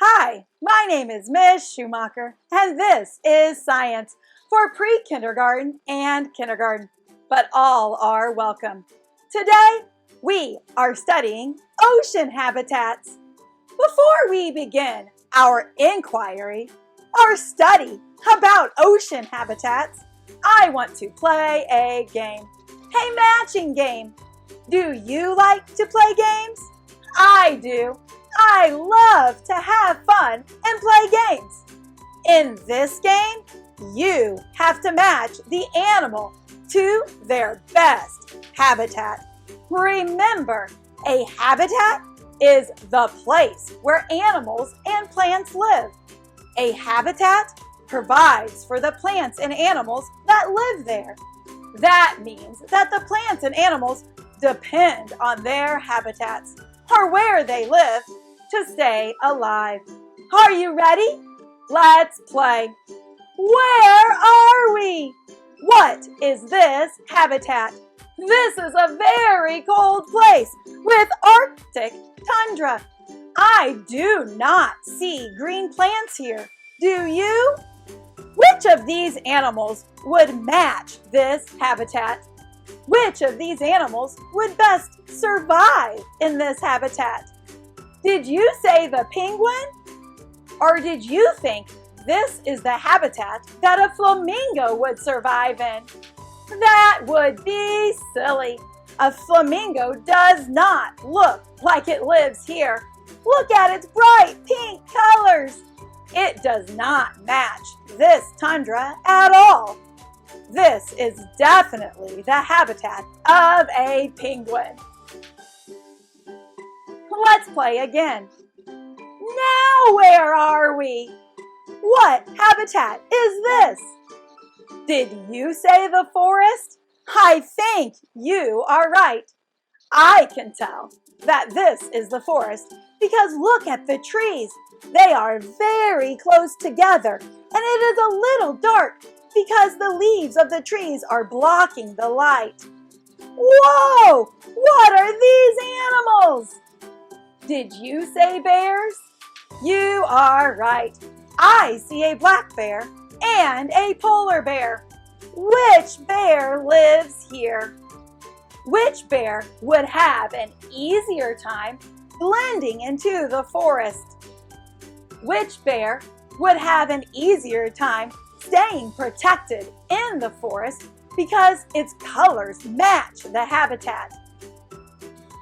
Hi, my name is Miss Schumacher, and this is Science for pre-kindergarten and kindergarten, but all are welcome. Today, we are studying ocean habitats. Before we begin our inquiry, our study about ocean habitats, I want to play a game, a matching game. Do you like to play games? I do. I love to have fun and play games. In this game, you have to match the animal to their best habitat. Remember, a habitat is the place where animals and plants live. A habitat provides for the plants and animals that live there. That means that the plants and animals depend on their habitats, or where they live, to stay alive. Are you ready? Let's play. Where are we? What is this habitat? This is a very cold place with Arctic tundra. I do not see green plants here. Do you? Which of these animals would match this habitat? Which of these animals would best survive in this habitat? Did you say the penguin? Or did you think this is the habitat that a flamingo would survive in? That would be silly. A flamingo does not look like it lives here. Look at its bright pink colors. It does not match this tundra at all. This is definitely the habitat of a penguin. Let's play again. Now where are we? What habitat is this? Did you say the forest? I think you are right. I can tell that this is the forest because look at the trees. They are very close together and it is a little dark because the leaves of the trees are blocking the light. Whoa! What are these animals? Did you say bears? You are right. I see a black bear and a polar bear. Which bear lives here? Which bear would have an easier time blending into the forest? Which bear would have an easier time staying protected in the forest because its colors match the habitat?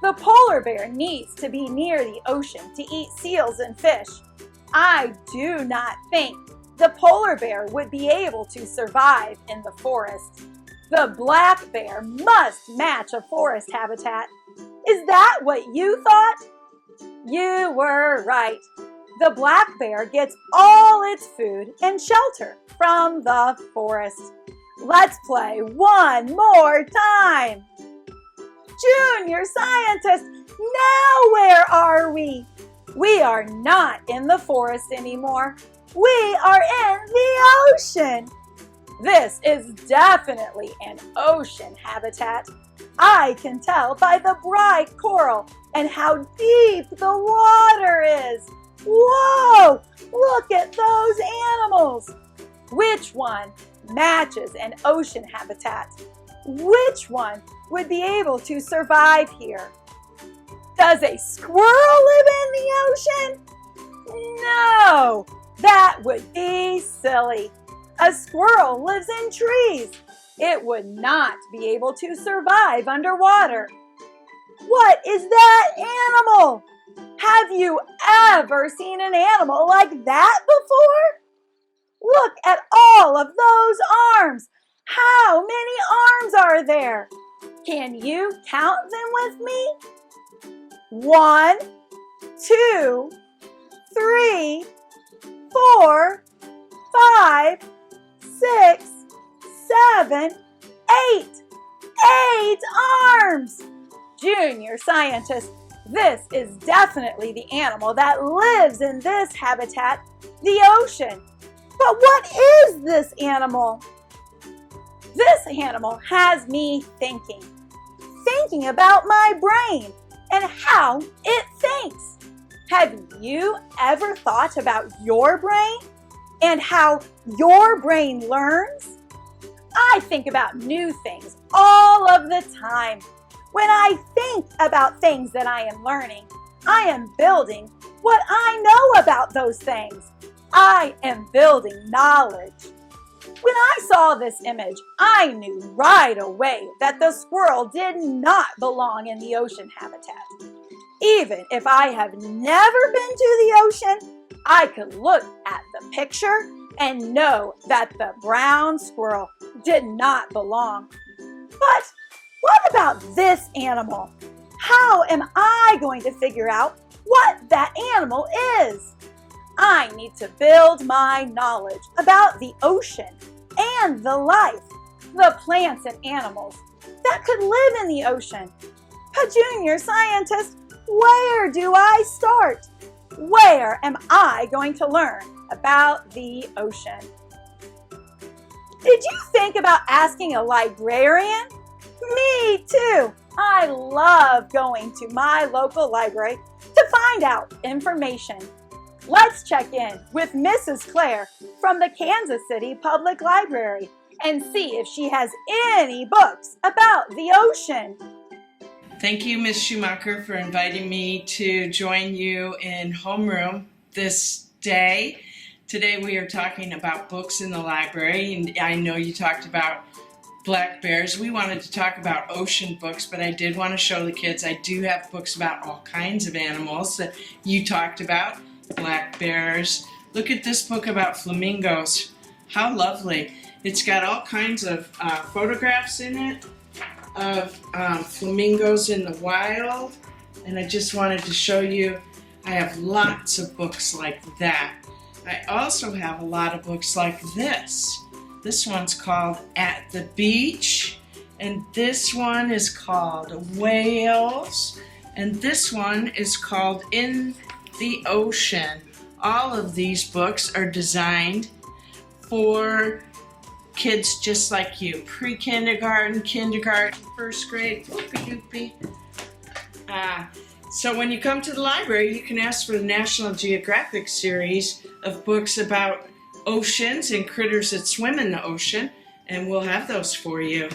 The polar bear needs to be near the ocean to eat seals and fish. I do not think the polar bear would be able to survive in the forest. The black bear must match a forest habitat. Is that what you thought? You were right. The black bear gets all its food and shelter from the forest. Let's play one more time. Junior scientist, now where are we? We are not in the forest anymore. We are in the ocean. This is definitely an ocean habitat. I can tell by the bright coral and how deep the water is. Whoa! Look at those animals. Which one matches an ocean habitat? Which one would be able to survive here? Does a squirrel live in the ocean? No, that would be silly. A squirrel lives in trees. It would not be able to survive underwater. What is that animal? Have you ever seen an animal like that before? Look at all of those arms. How many arms are there? Can you count them with me? 1, 2, 3, 4, 5, 6, 7, 8. 8 arms! Junior scientist, this is definitely the animal that lives in this habitat, the ocean. But what is this animal? This animal has me thinking about my brain and how it thinks. Have you ever thought about your brain and how your brain learns? I think about new things all of the time. When I think about things that I am learning, I am building what I know about those things. I am building knowledge. When I saw this image, I knew right away that the squirrel did not belong in the ocean habitat. Even if I have never been to the ocean, I could look at the picture and know that the brown squirrel did not belong. But what about this animal? How am I going to figure out what that animal is? I need to build my knowledge about the ocean and the life, the plants and animals that could live in the ocean. But junior scientist, where do I start? Where am I going to learn about the ocean? Did you think about asking a librarian? Me too. I love going to my local library to find out information. Let's check in with Mrs. Claire from the Kansas City Public Library and see if she has any books about the ocean. Thank you, Ms. Schumacher, for inviting me to join you in homeroom this day. Today we are talking about books in the library, and I know you talked about black bears. We wanted to talk about ocean books, but I did want to show the kids I do have books about all kinds of animals that you talked about. Black bears. Look at this book about flamingos. How lovely. It's got all kinds of photographs in it of flamingos in the wild, and I just wanted to show you I have lots of books like that. I also have a lot of books like this. This one's called At the Beach, and this one is called Whales, and this one is called In the Ocean. All of these books are designed for kids just like you, pre-kindergarten, kindergarten, first grade, whoopie-doopie. So when you come to the library, you can ask for the National Geographic series of books about oceans and critters that swim in the ocean, and we'll have those for you.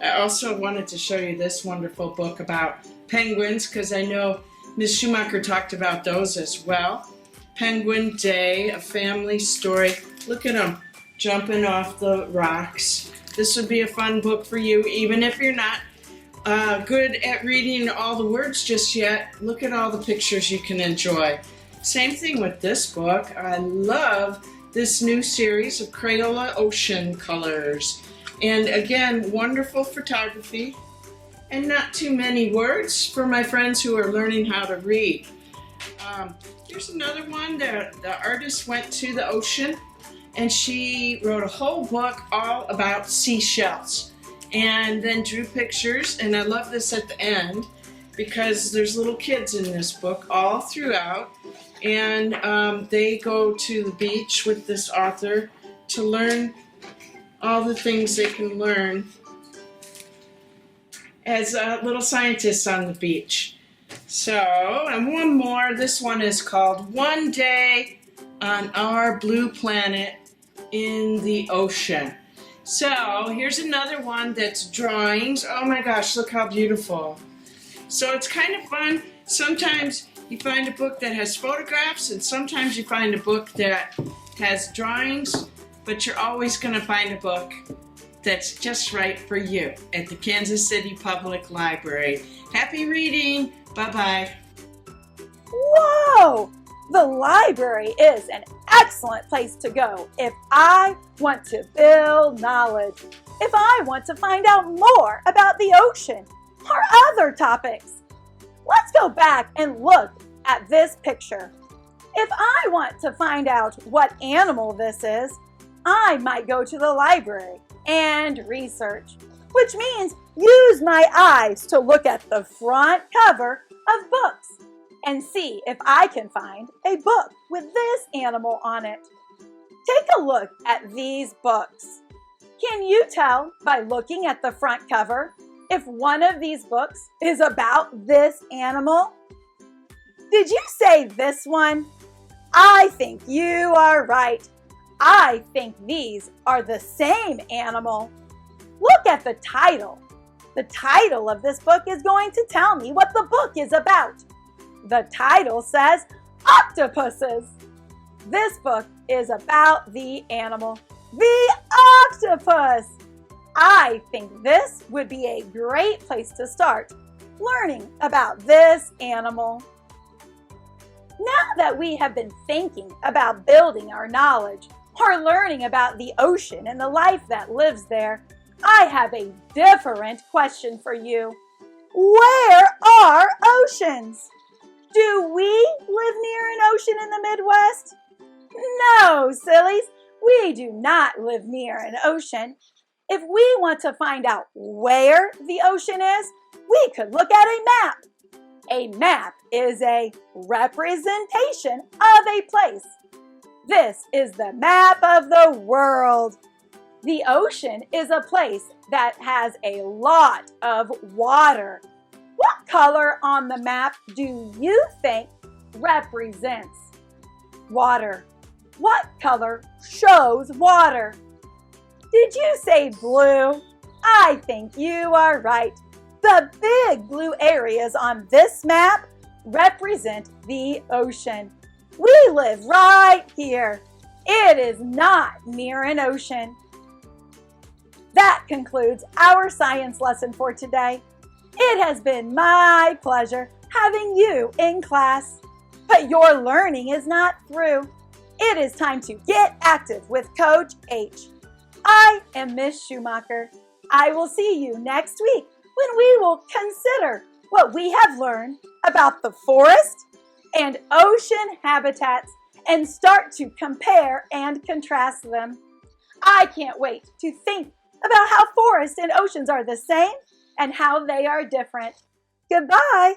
I also wanted to show you this wonderful book about penguins, because I know Ms. Schumacher talked about those as well. Penguin Day, a family story. Look at them jumping off the rocks. This would be a fun book for you, even if you're not good at reading all the words just yet. Look at all the pictures you can enjoy. Same thing with this book. I love this new series of Crayola Ocean Colors. And again, wonderful photography and not too many words for my friends who are learning how to read. Here's another one that the artist went to the ocean and she wrote a whole book all about seashells and then drew pictures, and I love this at the end because there's little kids in this book all throughout, and they go to the beach with this author to learn all the things they can learn as little scientists on the beach. So, and one more, this one is called One Day on Our Blue Planet in the Ocean. So, here's another one that's drawings. Oh my gosh, look how beautiful. So it's kind of fun. Sometimes you find a book that has photographs, and sometimes you find a book that has drawings, but you're always going to find a book that's just right for you at the Kansas City Public Library. Happy reading! Bye-bye. Whoa! The library is an excellent place to go if I want to build knowledge, if I want to find out more about the ocean or other topics. Let's go back and look at this picture. If I want to find out what animal this is, I might go to the library and research, which means use my eyes to look at the front cover of books and see if I can find a book with this animal on it. Take a look at these books. Can you tell by looking at the front cover if one of these books is about this animal? Did you say this one? I think you are right. I think these are the same animal. Look at the title. The title of this book is going to tell me what the book is about. The title says octopuses. This book is about the animal, the octopus. I think this would be a great place to start learning about this animal. Now that we have been thinking about building our knowledge or learning about the ocean and the life that lives there, I have a different question for you. Where are oceans? Do we live near an ocean in the Midwest? No, sillies, we do not live near an ocean. If we want to find out where the ocean is, we could look at a map. A map is a representation of a place. This is the map of the world. The ocean is a place that has a lot of water. What color on the map do you think represents water? What color shows water? Did you say blue? I think you are right. The big blue areas on this map represent the ocean. We live right here. It is not near an ocean. That concludes our science lesson for today. It has been my pleasure having you in class. But your learning is not through. It is time to get active with Coach H. I am Miss Schumacher. I will see you next week when we will consider what we have learned about the forest and ocean habitats and start to compare and contrast them. I can't wait to think about how forests and oceans are the same and how they are different. Goodbye.